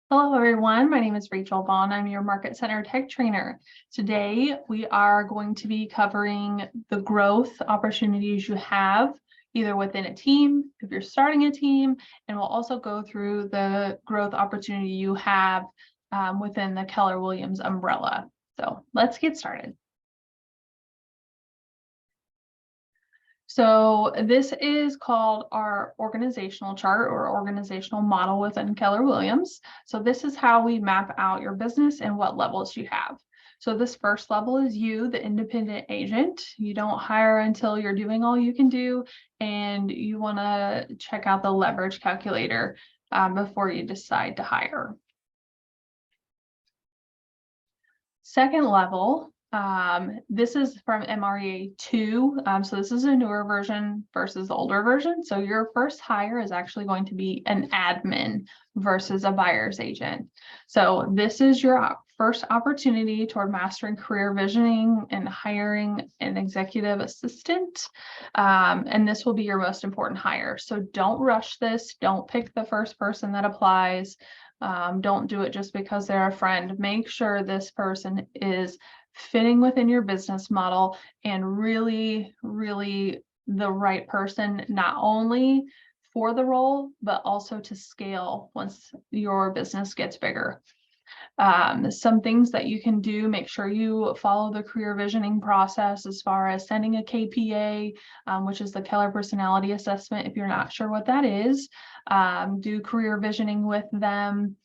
Hello, everyone. My name is Rachel Vaughn. I'm your Market Center Tech Trainer. Today, we are going to be covering the growth opportunities you have either within a team, if you're starting a team, and we'll also go through the growth opportunity you have within the Keller Williams umbrella. So let's get started. So this is called our organizational chart or organizational model within Keller Williams. So this is how we map out your business and what levels you have. So this first level is you, the independent agent. You don't hire until you're doing all you can do, and you want to check out the leverage calculator before you decide to hire. Second level, this is from MREA 2. So this is a newer version versus the older version. So your first hire is actually going to be an admin versus a buyer's agent. So this is your first opportunity toward mastering career visioning and hiring an executive assistant. And this will be your most important hire. So don't rush this. Don't pick the first person that applies. Don't do it just because they're a friend. Make sure this person is fitting within your business model and really the right person, not only for the role, but also to scale once your business gets bigger. Some things that you can do, make sure you follow the career visioning process as far as sending a KPA, which is the Keller Personality Assessment. If you're not sure what that is, do career visioning with them,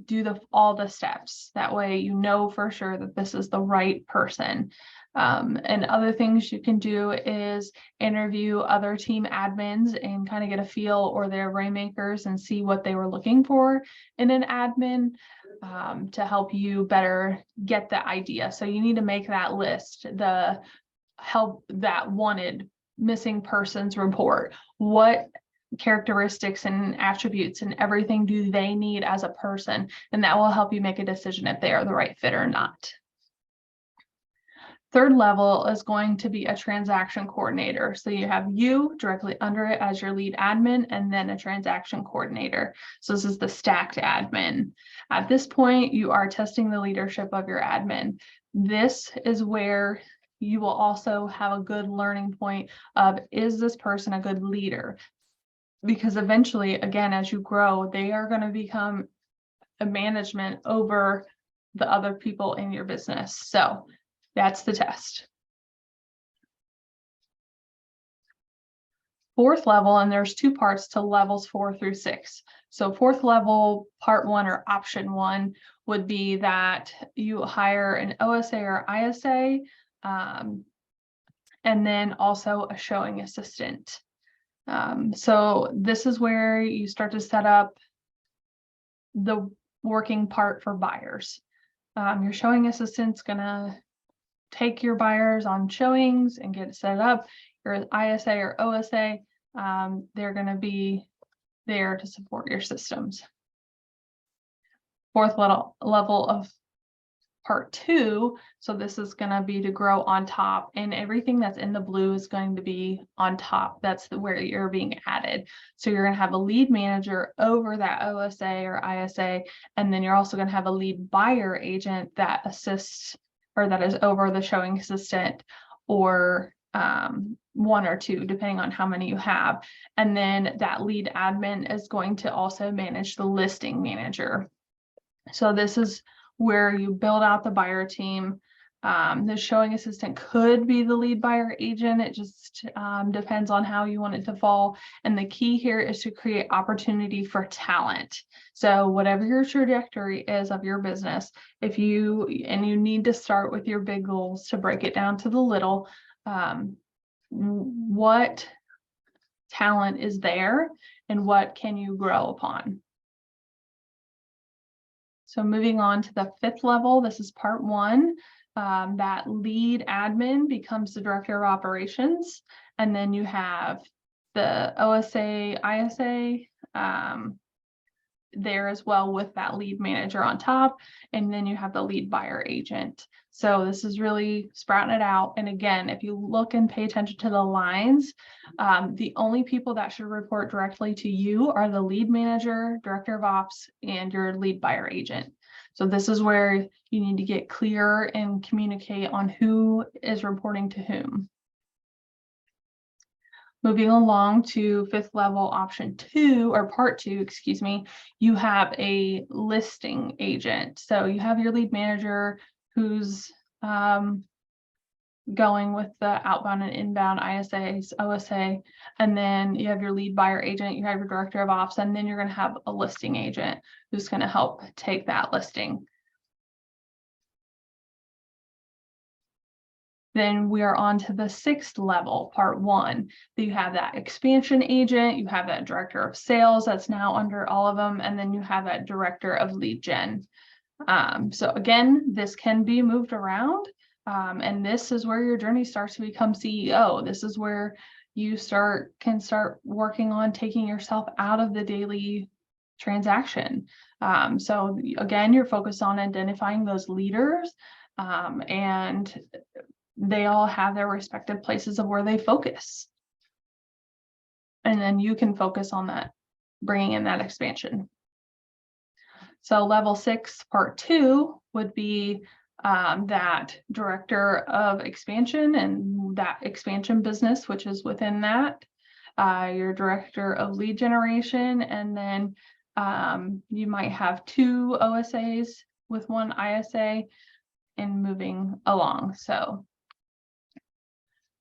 do all the steps. That way you know for sure that this is the right person. And other things you can do is interview other team admins and kind of get a feel, or their rainmakers, and see what they were looking for in an admin. To help you better get the idea. So you need to make that list, the help that wanted missing persons report. What characteristics and attributes and everything do they need as a person? And that will help you make a decision if they are the right fit or not. Third level is going to be a transaction coordinator. So you have you directly under it as your lead admin, and then a transaction coordinator. So this is the stacked admin. At this point, you are testing the leadership of your admin. This is where you will also have a good learning point of, is this person a good leader? Because eventually, again, as you grow, they are going to become a management over the other people in your business. So that's the test. Fourth level, and there's two parts to levels 4 through 6. So fourth level, part 1 or option 1 would be that you hire an OSA or ISA, and then also a showing assistant. So this is where you start to set up the working part for buyers. Your showing assistant's gonna take your buyers on showings and get it set up. Your ISA or OSA, they're going to be there to support your systems. Fourth level of part 2. So this is going to be to grow on top, and everything that's in the blue is going to be on top. That's where you're being added. So you're going to have a lead manager over that OSA or ISA, and then you're also going to have a lead buyer agent that assists, or that is over the showing assistant, or 1 or 2, depending on how many you have. And then that lead admin is going to also manage the listing manager. So this is where you build out the buyer team. The showing assistant could be the lead buyer agent. It just depends on how you want it to fall. And the key here is to create opportunity for talent. So whatever your trajectory is of your business, if you need to start with your big goals to break it down to the little, what talent is there and what can you grow upon? So moving on to the 5th level, this is part 1. That lead admin becomes the director of operations. And then you have the OSA, ISA, there as well with that lead manager on top. And then you have the lead buyer agent. So this is really sprouting it out. And again, if you look and pay attention to the lines, the only people that should report directly to you are the lead manager, director of ops, and your lead buyer agent. So this is where you need to get clear and communicate on who is reporting to whom. Moving along to fifth level, option 2 or part 2, excuse me, you have a listing agent. So you have your lead manager who's going with the outbound and inbound ISAs, OSA, and then you have your lead buyer agent, you have your director of ops, and then you're going to have a listing agent who's going to help take that listing. Then we are on to the 6th level, part 1. You have that expansion agent, you have that director of sales that's now under all of them, and then you have that director of lead gen. So again, this can be moved around, and this is where your journey starts to become CEO. This is where you can start working on taking yourself out of the daily transaction. So again, you're focused on identifying those leaders, and they all have their respective places of where they focus. And then you can focus on that, bringing in that expansion. So level 6, part 2 would be that director of expansion and that expansion business, which is within that, your director of lead generation, and then you might have 2 OSAs with 1 ISA and moving along. So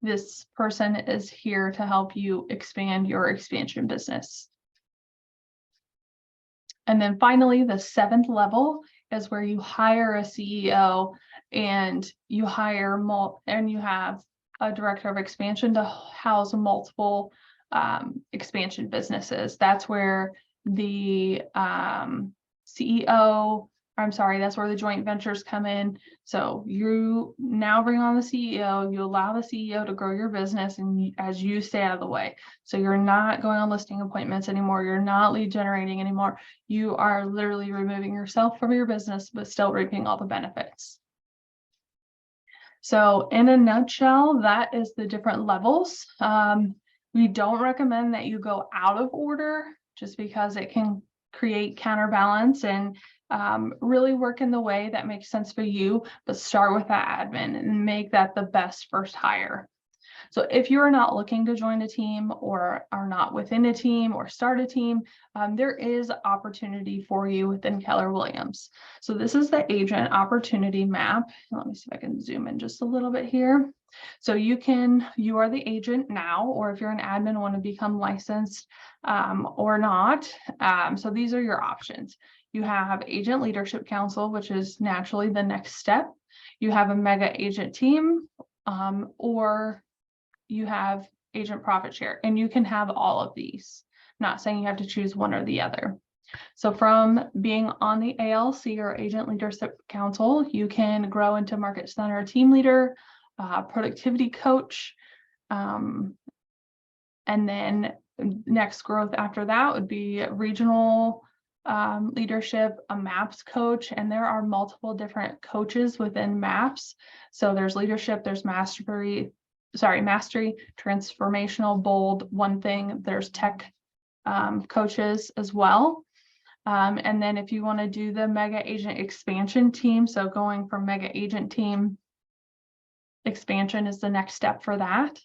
this person is here to help you expand your expansion business. And then finally, the 7th level is where you hire a CEO and you hire and you have a director of expansion to house multiple expansion businesses. That's where the CEO, I'm sorry, that's where the joint ventures come in. So you now bring on the CEO, you allow the CEO to grow your business, and as you stay out of the way. So you're not going on listing appointments anymore. You're not lead generating anymore. You are literally removing yourself from your business, but still reaping all the benefits. So in a nutshell, that is the different levels. We don't recommend that you go out of order just because it can create counterbalance, and really work in the way that makes sense for you, but start with that admin and make that the best first hire. So if you're not looking to join a team or are not within a team or start a team, there is opportunity for you within Keller Williams. So this is the agent opportunity map. Let me see if I can zoom in just a little bit here. So you are the agent now, or if you're an admin, want to become licensed or not. So these are your options. You have Agent Leadership Council, which is naturally the next step. You have a mega agent team, or you have agent profit share, and you can have all of these. I'm not saying you have to choose one or the other. So from being on the ALC or Agent Leadership Council, you can grow into Market Center team leader, productivity coach, and then next growth after that would be regional leadership, a MAPS coach, and there are multiple different coaches within MAPS. So there's leadership, there's mastery, transformational, bold, one thing, there's tech coaches as well. And then if you want to do the mega agent expansion team, so going from mega agent team, expansion is the next step for that.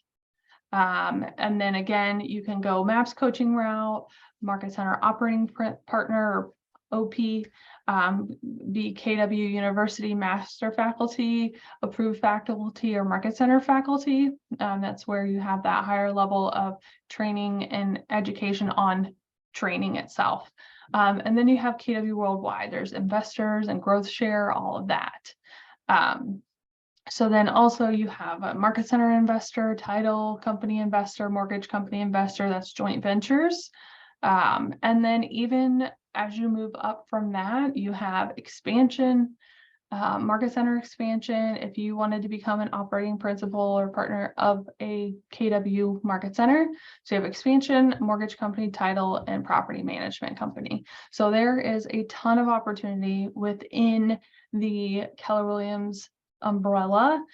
And then again, you can go MAPS coaching route, Market Center operating partner, or OP, be KW University master faculty, approved faculty, or Market Center faculty. That's where you have that higher level of training and education on training itself. And then you have KW Worldwide. There's investors and growth share, all of that. So then also you have a Market Center investor, title company investor, mortgage company investor, that's joint ventures. And then even as you move up from that, you have expansion, Market center expansion, if you wanted to become an operating principal or partner of a KW market center. So you have expansion, mortgage company, title, and property management company. So there is a ton of opportunity within the Keller Williams umbrella.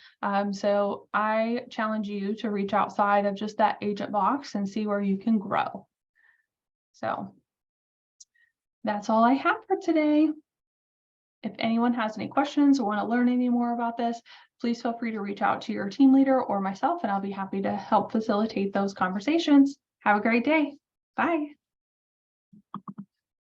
So I challenge you to reach outside of just that agent box and see where you can grow. So that's all I have for today. If anyone has any questions or want to learn any more about this, please feel free to reach out to your team leader or myself, and I'll be happy to help facilitate those conversations. Have a great day. Bye.